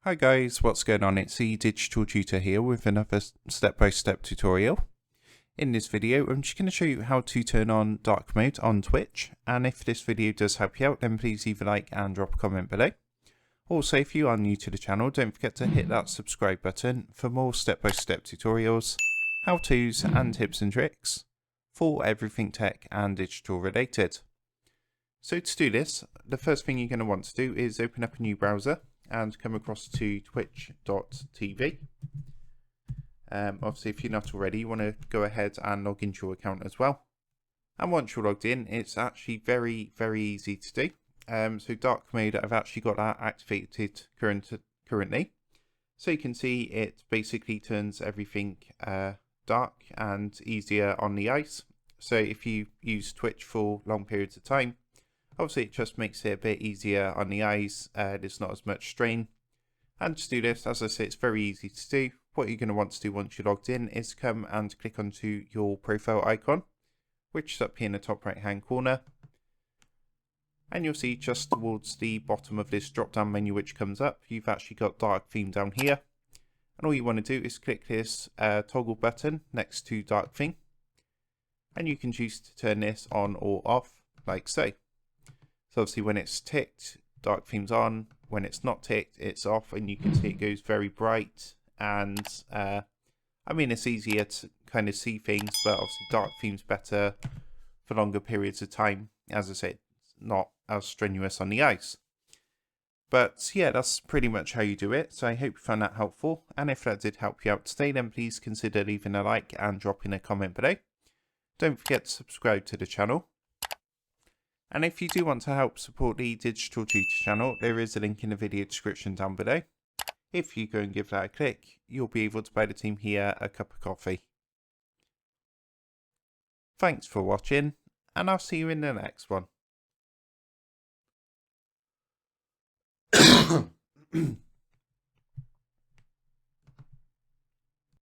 Hi guys, what's going on? It's the Digital Tutor here with another step-by-step tutorial. In this video, I'm just going to show you how to turn on dark mode on Twitch, and if this video does help you out, then please leave a like and drop a comment below. Also, if you are new to the channel, don't forget to hit that subscribe button for more step-by-step tutorials, how-tos and tips and tricks for everything tech and digital related. So to do this, the first thing you're going to want to do is open up a new browser and come across to twitch.tv. Obviously, if you're not already, you want to go ahead and log into your account as well. And once you're logged in, it's actually very easy to do. So dark mode, I've actually got that activated currently. So you can see it basically turns everything dark and easier on the eyes. So if you use Twitch for long periods of time, obviously it just makes it a bit easier on the eyes, there's not as much strain. And to do this, as I say, it's very easy to do. What you're going to want to do once you're logged in is come and click onto your profile icon, which is up here in the top right hand corner. And you'll see just towards the bottom of this drop down menu which comes up, you've actually got dark theme down here. And all you want to do is click this toggle button next to dark theme. And you can choose to turn this on or off, like so. So obviously when it's ticked, dark theme's on. When it's not ticked, it's off, and you can see it goes very bright. And I mean, it's easier to kind of see things, but obviously dark theme's better for longer periods of time. As I said, it's not as strenuous on the eyes. But yeah, that's pretty much how you do it. So I hope you found that helpful. And if that did help you out today, then please consider leaving a like and dropping a comment below. Don't forget to subscribe to the channel. And if you do want to help support the Digital Tutor channel, there is a link in the video description down below. If you go and give that a click, you'll be able to buy the team here a cup of coffee. Thanks for watching, and I'll see you in the next one.